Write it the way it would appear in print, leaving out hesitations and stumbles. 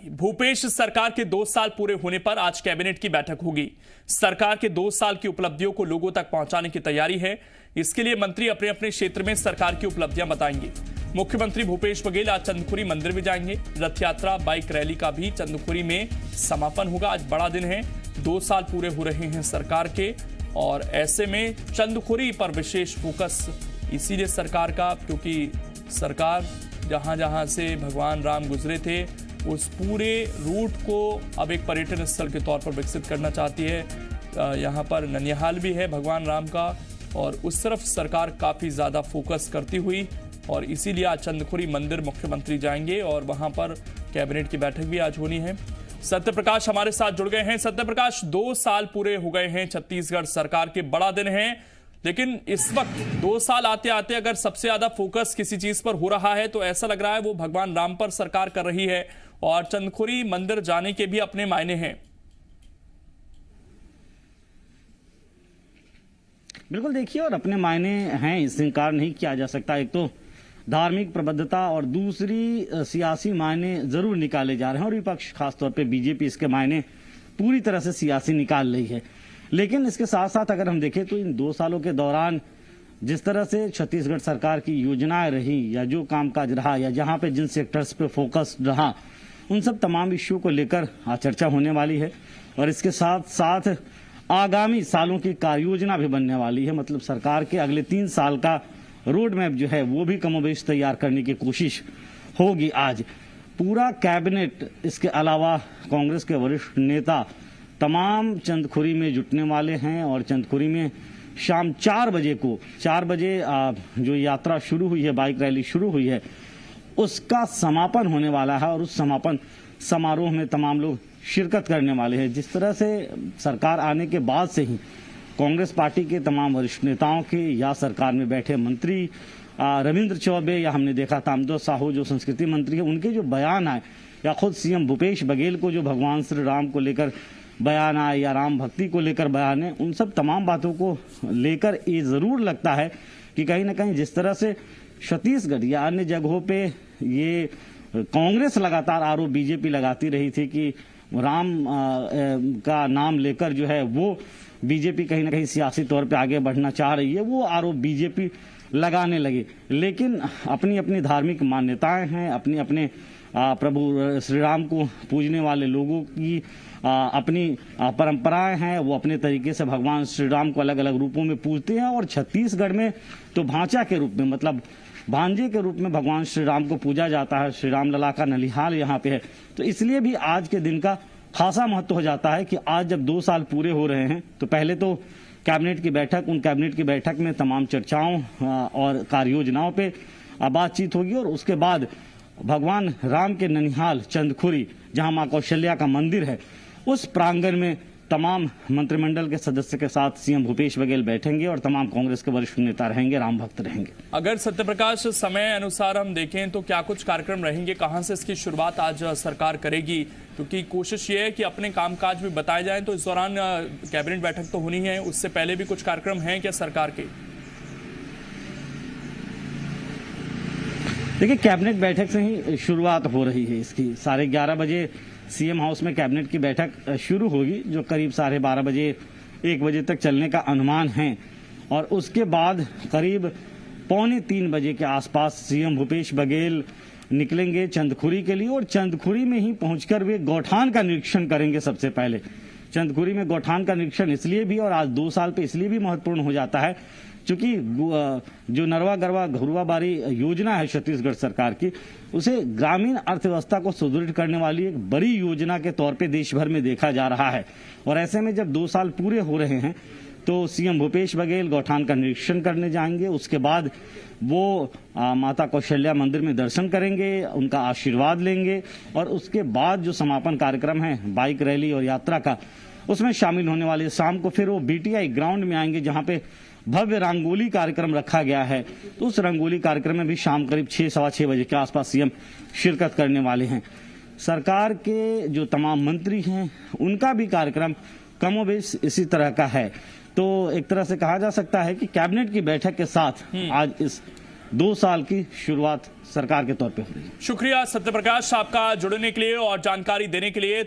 भूपेश सरकार के 2 साल पूरे होने पर आज कैबिनेट की बैठक होगी। सरकार के 2 साल की उपलब्धियों को लोगों तक पहुंचाने की तैयारी है। इसके लिए मंत्री अपने अपने क्षेत्र में सरकार की उपलब्धियां बताएंगे। मुख्यमंत्री भूपेश बघेल आज चंदखुरी मंदिर में जाएंगे। रथ यात्रा बाइक रैली का भी चंदखुरी में समापन होगा। आज बड़ा दिन है, 2 साल पूरे हो रहे हैं सरकार के, और ऐसे में चंदखुरी पर विशेष फोकस इसीलिए सरकार का, क्योंकि सरकार जहां जहां से भगवान राम गुजरे थे उस पूरे रूट को अब एक पर्यटन स्थल के तौर पर विकसित करना चाहती है। यहाँ पर ननिहाल भी है भगवान राम का, और उस तरफ सरकार काफ़ी ज़्यादा फोकस करती हुई, और इसीलिए आज चंदखुरी मंदिर मुख्यमंत्री जाएंगे और वहाँ पर कैबिनेट की बैठक भी आज होनी है। सत्य प्रकाश हमारे साथ जुड़ गए हैं। सत्य प्रकाश, 2 साल पूरे हो गए हैं छत्तीसगढ़ सरकार के, बड़ा दिन है, लेकिन इस वक्त 2 साल आते आते अगर सबसे ज्यादा फोकस किसी चीज पर हो रहा है तो ऐसा लग रहा है वो भगवान राम पर सरकार कर रही है, और चंदखुरी मंदिर जाने के भी अपने मायने हैं। बिल्कुल, देखिए, और अपने मायने हैं, इससे इनकार नहीं किया जा सकता। एक तो धार्मिक प्रबद्धता और दूसरी सियासी मायने जरूर निकाले जा रहे हैं, और विपक्ष खासतौर पे बीजेपी इसके मायने पूरी तरह से सियासी निकाल रही है। लेकिन इसके साथ साथ अगर हम देखें तो इन 2 सालों के दौरान जिस तरह से छत्तीसगढ़ सरकार की योजनाएं रही, या जो कामकाज रहा, या जहां पे जिन सेक्टर्स पे फोकस रहा, उन सब तमाम इश्यू को लेकर आज चर्चा होने वाली है। और इसके साथ साथ आगामी सालों की कार्ययोजना भी बनने वाली है। मतलब सरकार के अगले 3 साल का रोड मैप जो है वो भी कमोबेश तैयार करने की कोशिश होगी। आज पूरा कैबिनेट, इसके अलावा कांग्रेस के वरिष्ठ नेता तमाम चंदखुरी में जुटने वाले हैं, और चंदखुरी में शाम 4 बजे जो यात्रा शुरू हुई है, बाइक रैली शुरू हुई है, उसका समापन होने वाला है, और उस समापन समारोह में तमाम लोग शिरकत करने वाले हैं। जिस तरह से सरकार आने के बाद से ही कांग्रेस पार्टी के तमाम वरिष्ठ नेताओं के, या सरकार में बैठे मंत्री रविंद्र चौबे, या हमने देखा ताम्रध्वज साहू जो संस्कृति मंत्री है, उनके जो बयान आए, या खुद सीएम भूपेश बघेल को जो भगवान श्री राम को लेकर बयान आए, या राम भक्ति को लेकर बयान है, उन सब तमाम बातों को लेकर ये जरूर लगता है कि कहीं ना कहीं जिस तरह से छत्तीसगढ़ या अन्य जगहों पे ये कांग्रेस लगातार आरोप बीजेपी लगाती रही थी कि राम का नाम लेकर जो है वो बीजेपी कहीं ना कहीं सियासी तौर पे आगे बढ़ना चाह रही है, वो आरोप बीजेपी लगाने लगे। लेकिन अपनी अपनी धार्मिक मान्यताएं हैं, अपने अपने प्रभु श्री राम को पूजने वाले लोगों की अपनी परंपराएं हैं, वो अपने तरीके से भगवान श्री राम को अलग अलग रूपों में पूजते हैं। और छत्तीसगढ़ में तो भांचा के रूप में, मतलब भांजे के रूप में भगवान श्री राम को पूजा जाता है। श्री राम लला का ननिहाल यहाँ पे है, तो इसलिए भी आज के दिन का खासा महत्व हो जाता है कि आज जब 2 साल पूरे हो रहे हैं, तो पहले तो कैबिनेट की बैठक, उन कैबिनेट की बैठक में तमाम चर्चाओं और कार्य योजनाओं पे बातचीत होगी, और उसके बाद भगवान राम के ननिहाल चंदखुरी, जहां मां कौशल्या का मंदिर है, उस प्रांगण में तमाम मंत्रिमंडल के सदस्य के साथ सीएम भूपेश बघेल बैठेंगे, और तमाम कांग्रेस के वरिष्ठ नेता रहेंगे, राम भक्त रहेंगे। अगर सत्यप्रकाश समय अनुसार हम देखें तो क्या कुछ कार्यक्रम रहेंगे, कहां से इसकी शुरुआत आज सरकार करेगी? क्योंकि कोशिश ये है कि अपने कामकाज भी बताए जाएं, तो इस दौरान कैबिनेट बैठक तो होनी है, उससे पहले भी कुछ कार्यक्रम हैं क्या सरकार के? देखिए, कैबिनेट बैठक से ही शुरुआत हो रही है इसकी। 11:30 बजे सीएम हाउस में कैबिनेट की बैठक शुरू होगी, जो करीब 12:30 बजे 1 बजे तक चलने का अनुमान है, और उसके बाद करीब 2:45 बजे के आसपास सीएम भूपेश बघेल निकलेंगे चंदखुरी के लिए, और चंदखुरी में ही पहुंचकर वे गौठान का निरीक्षण करेंगे। सबसे पहले चंदखुरी में गौठान का निरीक्षण इसलिए भी, और आज 2 साल पे इसलिए भी महत्वपूर्ण हो जाता है, क्योंकि जो नरवा गरवा घुरवा बारी योजना है छत्तीसगढ़ सरकार की, उसे ग्रामीण अर्थव्यवस्था को सुदृढ़ करने वाली एक बड़ी योजना के तौर पे देश भर में देखा जा रहा है। और ऐसे में जब 2 साल पूरे हो रहे हैं, तो सीएम भूपेश बघेल गौठान का निरीक्षण करने जाएंगे। उसके बाद वो माता कौशल्या मंदिर में दर्शन करेंगे, उनका आशीर्वाद लेंगे, और उसके बाद जो समापन कार्यक्रम है बाइक रैली और यात्रा का, उसमें शामिल होने वाले शाम को फिर वो बीटीआई ग्राउंड में आएंगे, जहां पे भव्य रंगोली कार्यक्रम रखा गया है। तो उस रंगोली कार्यक्रम में भी शाम करीब 6-6:15 बजे के आसपास सीएम शिरकत करने वाले हैं। सरकार के जो तमाम मंत्री हैं, उनका भी कार्यक्रम कमोबेश इसी तरह का है। तो एक तरह से कहा जा सकता है कि कैबिनेट की बैठक के साथ आज इस 2 साल की शुरुआत सरकार के तौर पे हो रही है। शुक्रिया सत्यप्रकाश आपका जुड़ने के लिए और जानकारी देने के लिए। तो